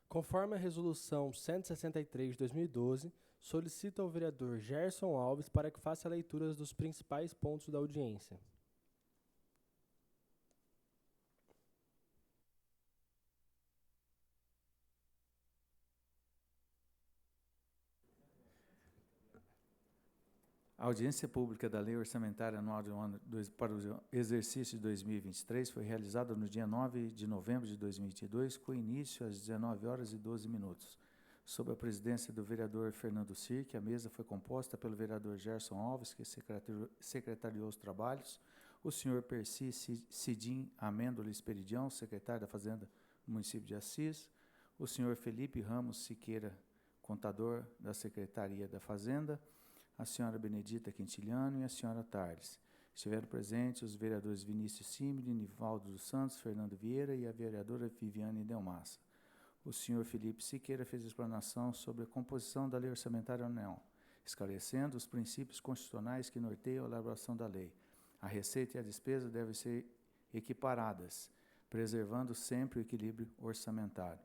Conforme a Resolução 163 de 2012, solicita ao vereador Gerson Alves para que faça a leitura dos principais pontos da audiência. A audiência pública da Lei Orçamentária Anual para o exercício de 2023 foi realizada no dia 9 de novembro de 2022, com início às 19h12. Sob a presidência do vereador Fernando Cirque, a mesa foi composta pelo vereador Gerson Alves, que secretariou os trabalhos, o senhor Percy Cidim Amêndola Esperidião, secretário da Fazenda do município de Assis, o senhor Felipe Ramos Siqueira, contador da Secretaria da Fazenda, a senhora Benedita Quintiliano e a senhora Tarles. Estiveram presentes os vereadores Vinícius Simile, Nivaldo dos Santos, Fernando Vieira e a vereadora Viviane Delmassa. O senhor Felipe Siqueira fez a explanação sobre a composição da Lei Orçamentária Anual, esclarecendo os princípios constitucionais que norteiam a elaboração da lei. A receita e a despesa devem ser equiparadas, preservando sempre o equilíbrio orçamentário.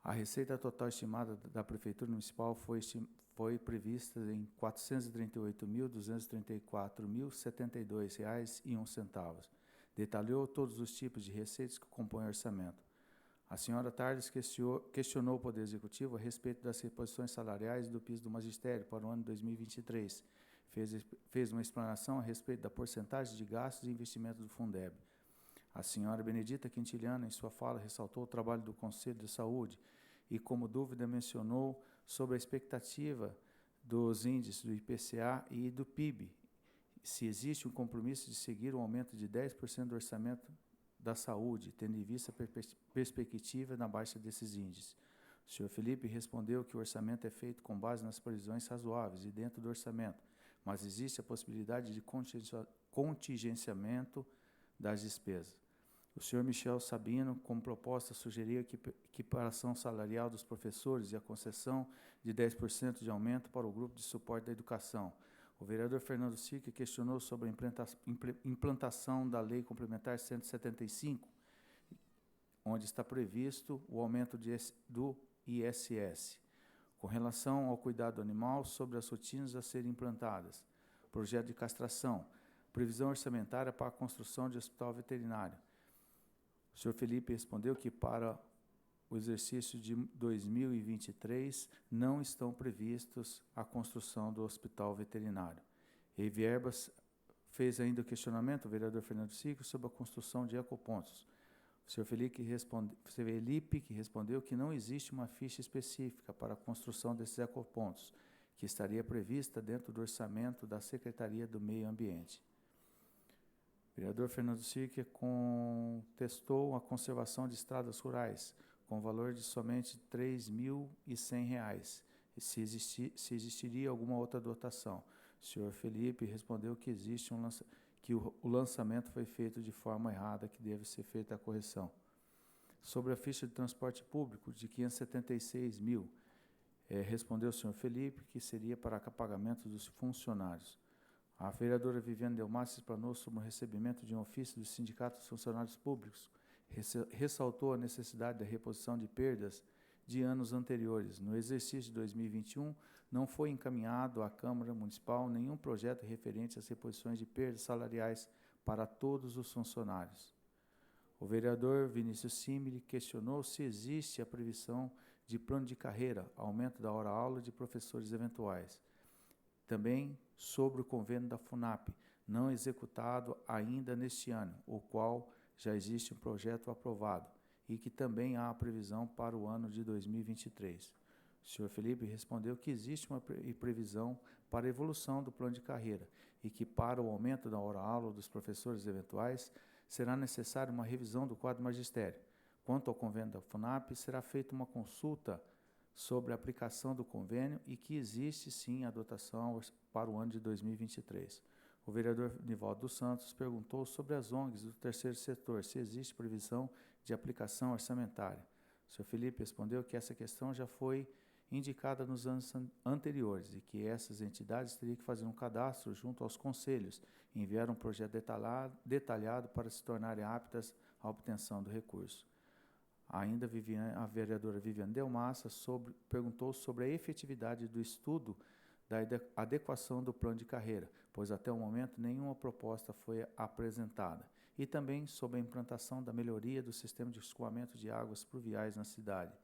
A receita total estimada da Prefeitura Municipal foi prevista em R$ 438.234.072,01. Detalhou todos os tipos de receitas que compõem o orçamento. A senhora Tardes questionou o Poder Executivo a respeito das reposições salariais do piso do magistério para o ano 2023. Fez uma explanação a respeito da porcentagem de gastos e investimentos do Fundeb. A senhora Benedita Quintiliano, em sua fala, ressaltou o trabalho do Conselho de Saúde e, como dúvida, mencionou sobre a expectativa dos índices do IPCA e do PIB, se existe um compromisso de seguir um aumento de 10% do orçamento da saúde, tendo em vista a perspectiva na baixa desses índices. O senhor Felipe respondeu que o orçamento é feito com base nas previsões razoáveis e dentro do orçamento, mas existe a possibilidade de contingenciamento das despesas. O senhor Michel Sabino, como proposta, sugeriu a equiparação salarial dos professores e a concessão de 10% de aumento para o grupo de suporte da educação. O vereador Fernando Sirca questionou sobre a implantação da Lei Complementar 175, onde está previsto o aumento do ISS. Com relação ao cuidado animal, sobre as rotinas a serem implantadas. Projeto de castração. Previsão orçamentária para a construção de hospital veterinário. O senhor Felipe respondeu que para o exercício de 2023 não estão previstos a construção do hospital veterinário. E Vierbas fez ainda o questionamento, o vereador Fernando Sirca, sobre a construção de ecopontos. O senhor Felipe que respondeu que não existe uma ficha específica para a construção desses ecopontos, que estaria prevista dentro do orçamento da Secretaria do Meio Ambiente. O vereador Fernando Sirca contestou a conservação de estradas rurais, com valor de somente R$ 3.100, e se existiria alguma outra dotação. O senhor Felipe respondeu que existe o lançamento foi feito de forma errada, que deve ser feita a correção. Sobre a ficha de transporte público, de 576 mil, respondeu o senhor Felipe que seria para pagamento dos funcionários. A vereadora Viviane Delmassi explanou sobre o recebimento de um ofício do Sindicato dos Funcionários Públicos, ressaltou a necessidade da reposição de perdas de anos anteriores. No exercício de 2021, não foi encaminhado à Câmara Municipal nenhum projeto referente às reposições de perdas salariais para todos os funcionários. O vereador Vinícius Simili questionou se existe a previsão de plano de carreira, aumento da hora-aula de professores eventuais. Também sobre o convênio da FUNAP, não executado ainda neste ano, o qual já existe um projeto aprovado e que também há a previsão para o ano de 2023. O senhor Felipe respondeu que existe uma previsão para a evolução do plano de carreira e que para o aumento da hora-aula dos professores eventuais será necessária uma revisão do quadro magistério. Quanto ao convênio da FUNAP, será feita uma consulta sobre a aplicação do convênio e que existe sim a dotação para o ano de 2023. O vereador Nivaldo dos Santos perguntou sobre as ONGs do terceiro setor, se existe previsão de aplicação orçamentária. O senhor Felipe respondeu que essa questão já foi indicada nos anos anteriores e que essas entidades teriam que fazer um cadastro junto aos conselhos e enviar um projeto detalhado para se tornarem aptas à obtenção do recurso. Ainda a vereadora Viviane Delmassa perguntou sobre a efetividade do estudo da adequação do plano de carreira, pois até o momento nenhuma proposta foi apresentada, e também sobre a implantação da melhoria do sistema de escoamento de águas pluviais na cidade.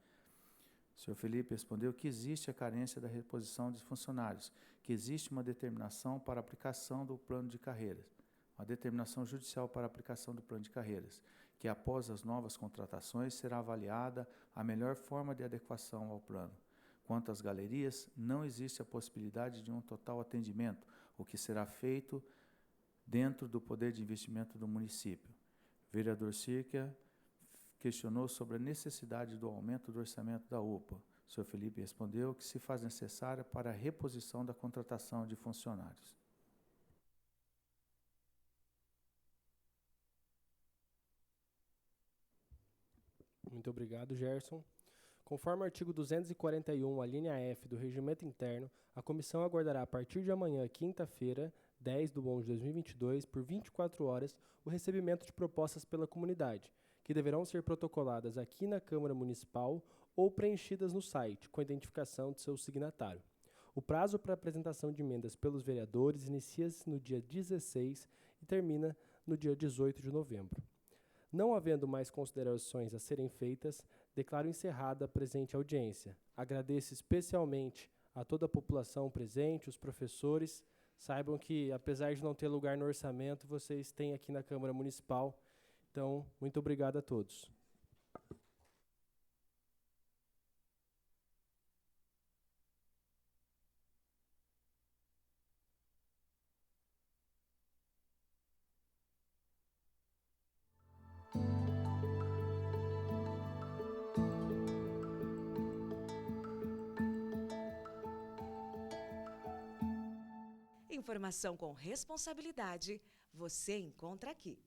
O senhor Felipe respondeu que existe a carência da reposição de funcionários, que existe uma determinação para a aplicação do plano de carreiras, uma determinação judicial para a aplicação do plano de carreiras, que após as novas contratações será avaliada a melhor forma de adequação ao plano. Quanto às galerias, não existe a possibilidade de um total atendimento, o que será feito dentro do poder de investimento do município. O vereador Sirca questionou sobre a necessidade do aumento do orçamento da UPA. O senhor Felipe respondeu que se faz necessária para a reposição da contratação de funcionários. Muito obrigado, Gerson. Conforme o artigo 241, a linha F do Regimento Interno, a comissão aguardará a partir de amanhã, quinta-feira, 10/11 de 2022, por 24 horas, o recebimento de propostas pela comunidade, que deverão ser protocoladas aqui na Câmara Municipal ou preenchidas no site, com a identificação de seu signatário. O prazo para apresentação de emendas pelos vereadores inicia-se no dia 16 e termina no dia 18 de novembro. Não havendo mais considerações a serem feitas, declaro encerrada a presente audiência. Agradeço especialmente a toda a população presente, os professores. Saibam que, apesar de não ter lugar no orçamento, vocês têm aqui na Câmara Municipal. Então, muito obrigado a todos. Informação com responsabilidade você encontra aqui.